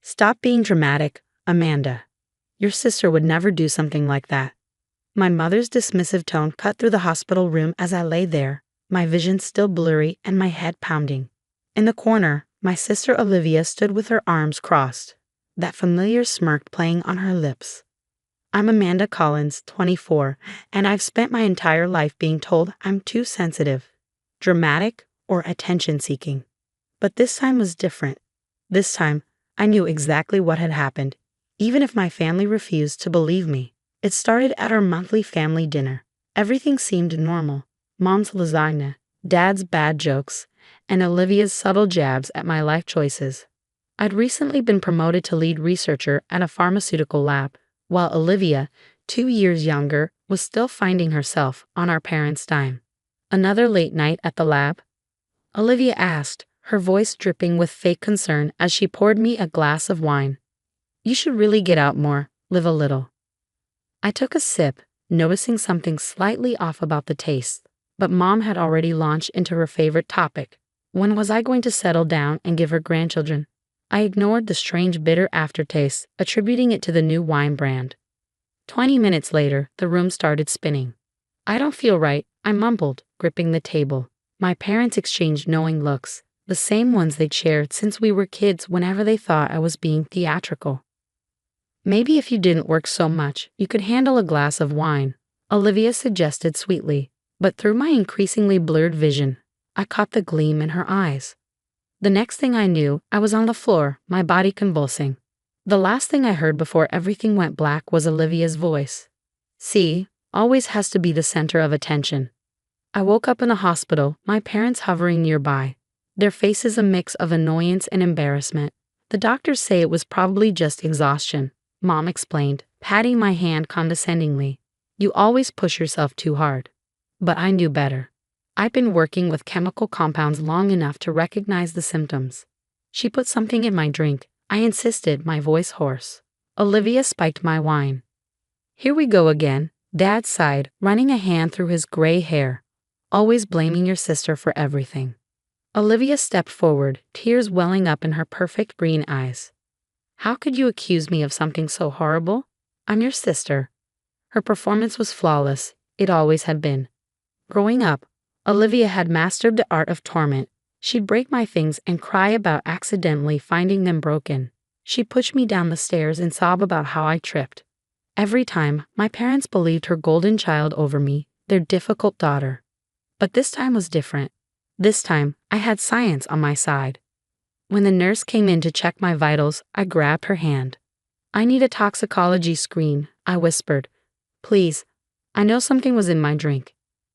Stop being dramatic, Amanda. Your sister would never do something like that. My mother's dismissive tone cut through the hospital room as I lay there, my vision still blurry and my head pounding. In the corner, my sister Olivia stood with her arms crossed, that familiar smirk playing on her lips. I'm Amanda Collins, 24, and I've spent my entire life being told I'm too sensitive, dramatic, or attention-seeking. But this time was different. This time, I knew exactly what had happened, even if my family refused to believe me. It started at our monthly family dinner. Everything seemed normal. Mom's lasagna, Dad's bad jokes, and Olivia's subtle jabs at my life choices. I'd recently been promoted to lead researcher at a pharmaceutical lab, while Olivia, 2 years younger, was still finding herself on our parents' dime. Another late night at the lab? Olivia asked, her voice dripping with fake concern as she poured me a glass of wine. You should really get out more, live a little. I took a sip, noticing something slightly off about the taste, but Mom had already launched into her favorite topic. When was I going to settle down and give her grandchildren? I ignored the strange bitter aftertaste, attributing it to the new wine brand. 20 minutes later, the room started spinning. I don't feel right, I mumbled, gripping the table. My parents exchanged knowing looks, the same ones they'd shared since we were kids whenever they thought I was being theatrical. Maybe if you didn't work so much, you could handle a glass of wine, Olivia suggested sweetly, but through my increasingly blurred vision, I caught the gleam in her eyes. The next thing I knew, I was on the floor, my body convulsing. The last thing I heard before everything went black was Olivia's voice. See, always has to be the center of attention. I woke up in a hospital, my parents hovering nearby, their faces a mix of annoyance and embarrassment. The doctors say it was probably just exhaustion, Mom explained, patting my hand condescendingly. You always push yourself too hard. But I knew better. I'd been working with chemical compounds long enough to recognize the symptoms. She put something in my drink. I insisted, my voice hoarse. Olivia spiked my wine. Here we go again, Dad sighed, running a hand through his gray hair. Always blaming your sister for everything. Olivia stepped forward, tears welling up in her perfect green eyes. How could you accuse me of something so horrible? I'm your sister. Her performance was flawless. It always had been. Growing up, Olivia had mastered the art of torment. She'd break my things and cry about accidentally finding them broken. She'd push me down the stairs and sob about how I tripped. Every time, my parents believed her golden child over me, their difficult daughter. But this time was different. This time, I had science on my side. When the nurse came in to check my vitals, I grabbed her hand. I need a toxicology screen, I whispered. Please, I know something was in my drink.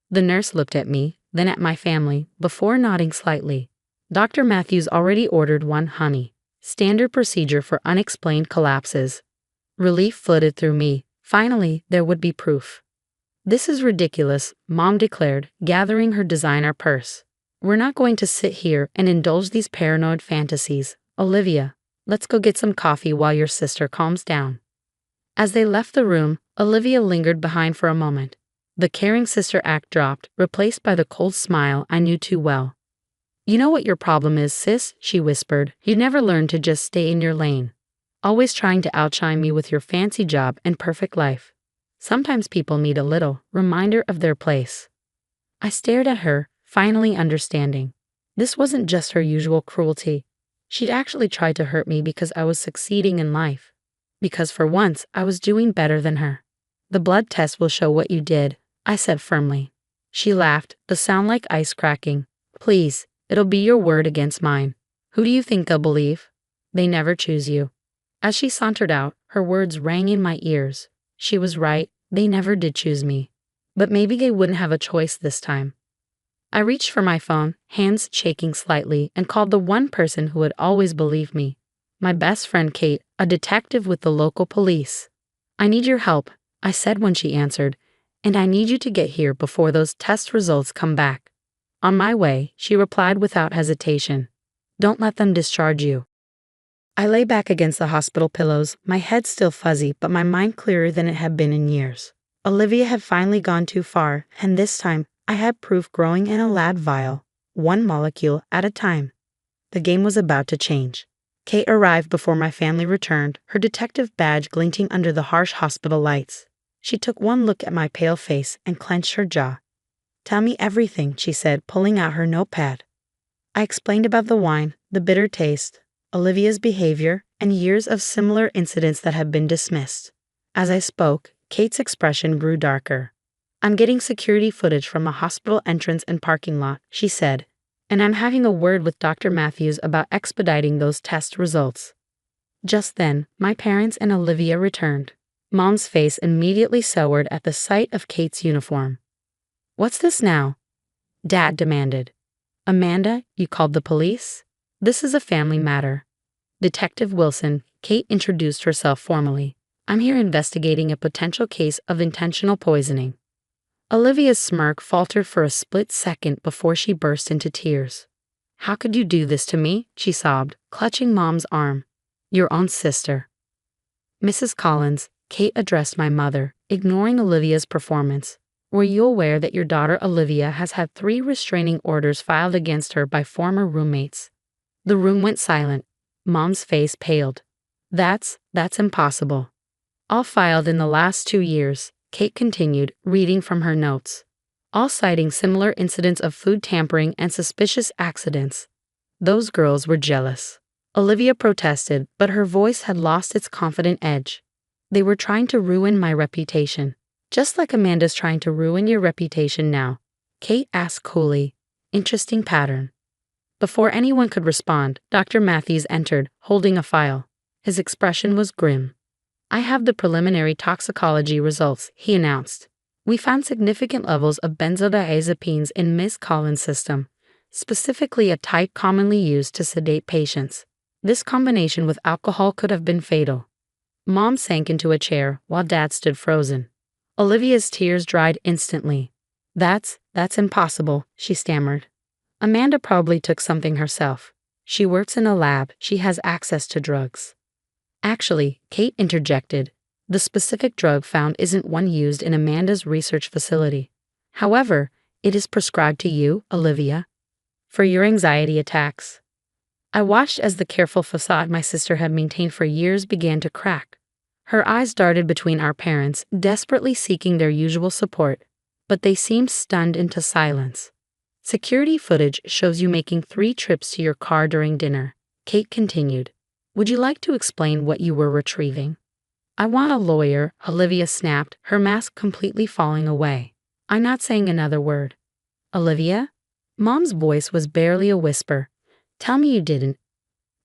The nurse looked at me, then at my family, before nodding slightly. Dr. Matthews already ordered one, honey. Standard procedure for unexplained collapses. Relief flooded through me. Finally, there would be proof. This is ridiculous, Mom declared, gathering her designer purse. We're not going to sit here and indulge these paranoid fantasies. Olivia, let's go get some coffee while your sister calms down. As they left the room, Olivia lingered behind for a moment. The caring sister act dropped, replaced by the cold smile I knew too well. You know what your problem is, sis, she whispered. You never learned to just stay in your lane. Always trying to outshine me with your fancy job and perfect life. Sometimes people need a little reminder of their place. I stared at her, finally understanding. This wasn't just her usual cruelty. She'd actually tried to hurt me because I was succeeding in life. Because for once, I was doing better than her. The blood test will show what you did, I said firmly. She laughed, the sound like ice cracking. Please, it'll be your word against mine. Who do you think they'll believe? They never choose you. As she sauntered out, her words rang in my ears. She was right, they never did choose me. But maybe they wouldn't have a choice this time. I reached for my phone, hands shaking slightly, and called the one person who would always believe me. My best friend Kate, a detective with the local police. I need your help, I said when she answered, and I need you to get here before those test results come back. On my way, she replied without hesitation. Don't let them discharge you. I lay back against the hospital pillows, my head still fuzzy but my mind clearer than it had been in years. Olivia had finally gone too far, and this time, I had proof growing in a lab vial, one molecule at a time. The game was about to change. Kate arrived before my family returned, her detective badge glinting under the harsh hospital lights. She took one look at my pale face and clenched her jaw. "Tell me everything," she said, pulling out her notepad. I explained about the wine, the bitter taste, Olivia's behavior, and years of similar incidents that had been dismissed. As I spoke, Kate's expression grew darker. "I'm getting security footage from a hospital entrance and parking lot," she said, "and I'm having a word with Dr. Matthews about expediting those test results." Just then, my parents and Olivia returned. Mom's face immediately soured at the sight of Kate's uniform. "What's this now?" Dad demanded. "Amanda, you called the police? This is a family matter." "Detective Wilson," Kate introduced herself formally. "I'm here investigating a potential case of intentional poisoning." Olivia's smirk faltered for a split second before she burst into tears. "How could you do this to me?" she sobbed, clutching Mom's arm. "Your own sister." "Mrs. Collins," Kate addressed my mother, ignoring Olivia's performance. "Were you aware that your daughter Olivia has had 3 restraining orders filed against her by former roommates?" The room went silent. Mom's face paled. That's impossible." "All filed in the last 2 years," Kate continued, reading from her notes. "All citing similar incidents of food tampering and suspicious accidents." "Those girls were jealous," Olivia protested, but her voice had lost its confident edge. "They were trying to ruin my reputation. Just like Amanda's trying to ruin your reputation now," Kate asked coolly. "Interesting pattern." Before anyone could respond, Dr. Matthews entered, holding a file. His expression was grim. "I have the preliminary toxicology results," he announced. "We found significant levels of benzodiazepines in Ms. Collins' system, specifically a type commonly used to sedate patients. This combination with alcohol could have been fatal." Mom sank into a chair while Dad stood frozen. Olivia's tears dried instantly. That's impossible," she stammered. "Amanda probably took something herself. She works in a lab, she has access to drugs." "Actually," Kate interjected, "the specific drug found isn't one used in Amanda's research facility. However, it is prescribed to you, Olivia, for your anxiety attacks." I watched as the careful facade my sister had maintained for years began to crack. Her eyes darted between our parents, desperately seeking their usual support, but they seemed stunned into silence. "Security footage shows you making 3 trips to your car during dinner," Kate continued. "Would you like to explain what you were retrieving?" "I want a lawyer," Olivia snapped, her mask completely falling away. "I'm not saying another word." "Olivia?" Mom's voice was barely a whisper. "Tell me you didn't."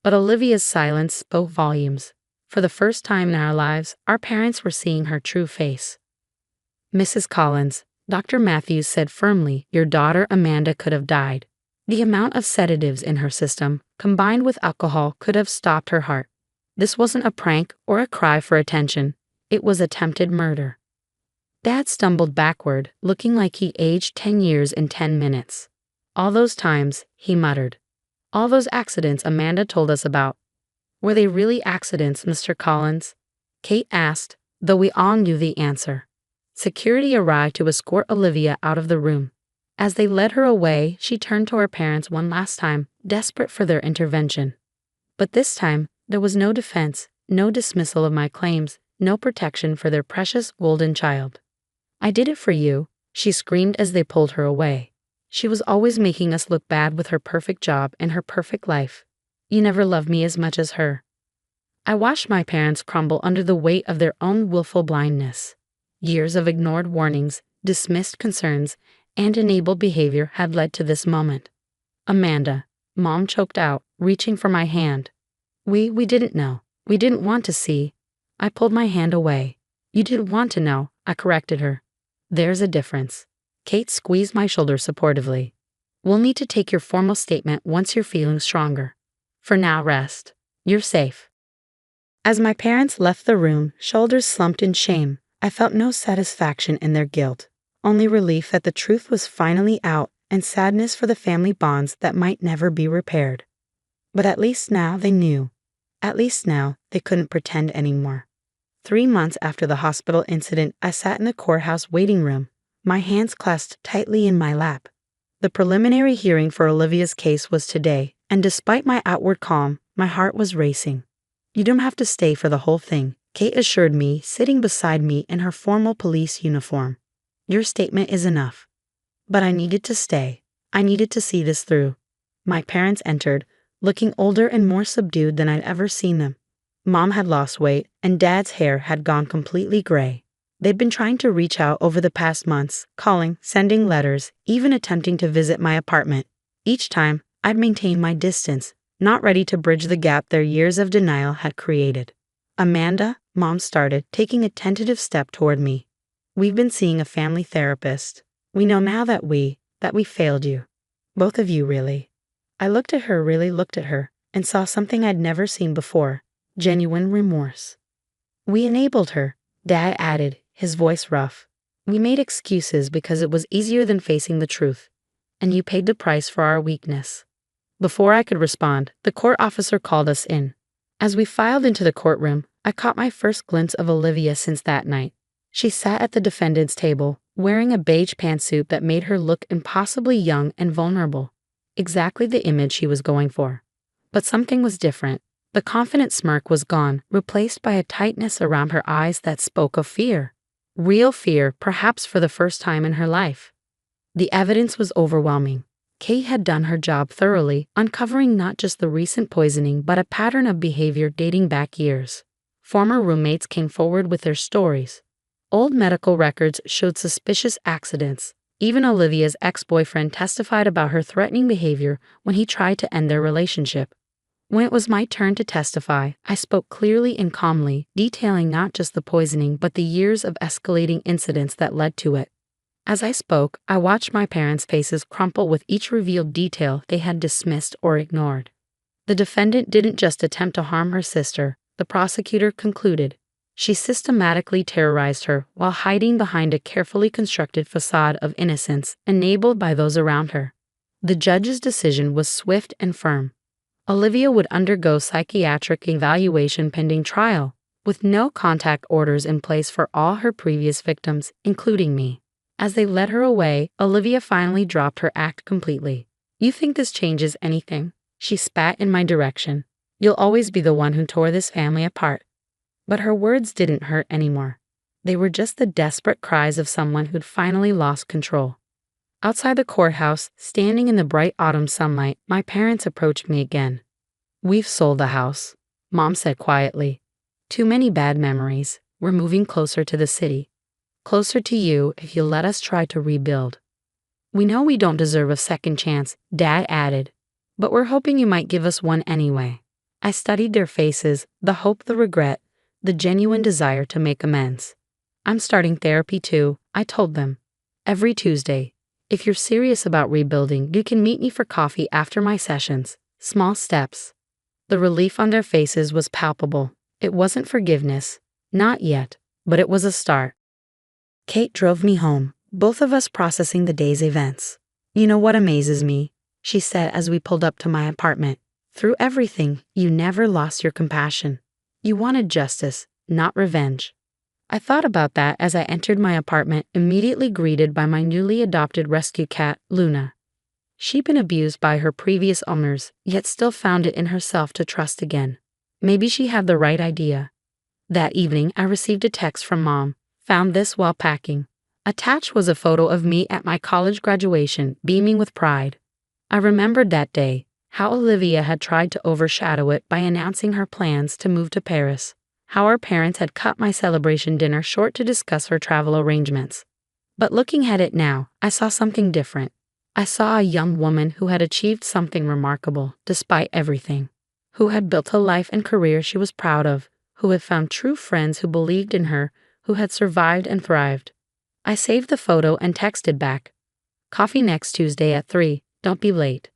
But Olivia's silence spoke volumes. For the first time in our lives, our parents were seeing her true face. "Mrs. Collins," Dr. Matthews said firmly, "your daughter Amanda could have died. The amount of sedatives in her system, combined with alcohol, could have stopped her heart. This wasn't a prank or a cry for attention. It was attempted murder." Dad stumbled backward, looking like he aged 10 years in 10 minutes. "All those times," he muttered. "All those accidents Amanda told us about. Were they really accidents, Mr. Collins?" Kate asked, though we all knew the answer. Security arrived to escort Olivia out of the room. As they led her away, she turned to her parents one last time, desperate for their intervention. But this time, there was no defense, no dismissal of my claims, no protection for their precious golden child. "I did it for you," she screamed as they pulled her away. "She was always making us look bad with her perfect job and her perfect life. You never loved me as much as her." I watched my parents crumble under the weight of their own willful blindness. Years of ignored warnings, dismissed concerns, and enabled behavior had led to this moment. "Amanda," Mom choked out, reaching for my hand. We didn't know. We didn't want to see." I pulled my hand away. "You didn't want to know," I corrected her. "There's a difference." Kate squeezed my shoulder supportively. "We'll need to take your formal statement once you're feeling stronger. For now, rest. You're safe." As my parents left the room, shoulders slumped in shame, I felt no satisfaction in their guilt, only relief that the truth was finally out and sadness for the family bonds that might never be repaired. But at least now they knew. At least now they couldn't pretend anymore. 3 months after the hospital incident, I sat in the courthouse waiting room, my hands clasped tightly in my lap. The preliminary hearing for Olivia's case was today, and despite my outward calm, My heart was racing. You don't have to stay for the whole thing, Kate assured me, sitting beside me in her formal police uniform. Your statement is enough. But I needed to stay. I needed to see this through. My parents entered, looking older and more subdued than I'd ever seen them. Mom had lost weight, and Dad's hair had gone completely gray. They'd been trying to reach out over the past months, calling, sending letters, even attempting to visit my apartment. Each time, I'd maintain my distance, not ready to bridge the gap their years of denial had created. Amanda, Mom started, taking a tentative step toward me. We've been seeing a family therapist. We know now that we failed you. Both of you, really. I really looked at her, and saw something I'd never seen before. Genuine remorse. We enabled her, Dad added, his voice rough. We made excuses because it was easier than facing the truth. And you paid the price for our weakness. Before I could respond, the court officer called us in. As we filed into the courtroom, I caught my first glimpse of Olivia since that night. She sat at the defendant's table, wearing a beige pantsuit that made her look impossibly young and vulnerable. Exactly the image she was going for. But something was different. The confident smirk was gone, replaced by a tightness around her eyes that spoke of fear. Real fear, perhaps for the first time in her life. The evidence was overwhelming. Kate had done her job thoroughly, uncovering not just the recent poisoning but a pattern of behavior dating back years. Former roommates came forward with their stories. Old medical records showed suspicious accidents. Even Olivia's ex-boyfriend testified about her threatening behavior when he tried to end their relationship. When it was my turn to testify, I spoke clearly and calmly, detailing not just the poisoning but the years of escalating incidents that led to it. As I spoke, I watched my parents' faces crumple with each revealed detail they had dismissed or ignored. The defendant didn't just attempt to harm her sister, the prosecutor concluded. She systematically terrorized her while hiding behind a carefully constructed facade of innocence enabled by those around her. The judge's decision was swift and firm. Olivia would undergo psychiatric evaluation pending trial, with no contact orders in place for all her previous victims, including me. As they led her away, Olivia finally dropped her act completely. You think this changes anything? She spat in my direction. You'll always be the one who tore this family apart. But her words didn't hurt anymore. They were just the desperate cries of someone who'd finally lost control. Outside the courthouse, standing in the bright autumn sunlight, my parents approached me again. We've sold the house, Mom said quietly. Too many bad memories. We're moving closer to the city. Closer to you if you let us try to rebuild. We know we don't deserve a second chance, Dad added, but we're hoping you might give us one anyway. I studied their faces, the hope, the regret, the genuine desire to make amends. I'm starting therapy too, I told them. Every Tuesday. If you're serious about rebuilding, you can meet me for coffee after my sessions. Small steps. The relief on their faces was palpable. It wasn't forgiveness. Not yet, but it was a start. Kate drove me home, both of us processing the day's events. You know what amazes me? She said as we pulled up to my apartment. Through everything, you never lost your compassion. You wanted justice, not revenge. I thought about that as I entered my apartment, immediately greeted by my newly adopted rescue cat, Luna. She'd been abused by her previous owners, yet still found it in herself to trust again. Maybe she had the right idea. That evening, I received a text from Mom. Found this while packing. Attached was a photo of me at my college graduation, beaming with pride. I remembered that day, how Olivia had tried to overshadow it by announcing her plans to move to Paris, how our parents had cut my celebration dinner short to discuss her travel arrangements. But looking at it now, I saw something different. I saw a young woman who had achieved something remarkable, despite everything, who had built a life and career she was proud of, who had found true friends who believed in her, who had survived and thrived. I saved the photo and texted back. Coffee next Tuesday at 3, don't be late.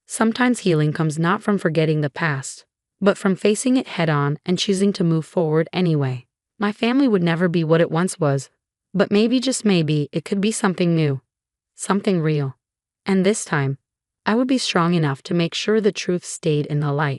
Sometimes healing comes not from forgetting the past, but from facing it head-on and choosing to move forward anyway. My family would never be what it once was, but maybe, just maybe, it could be something new, something real. And this time, I would be strong enough to make sure the truth stayed in the light.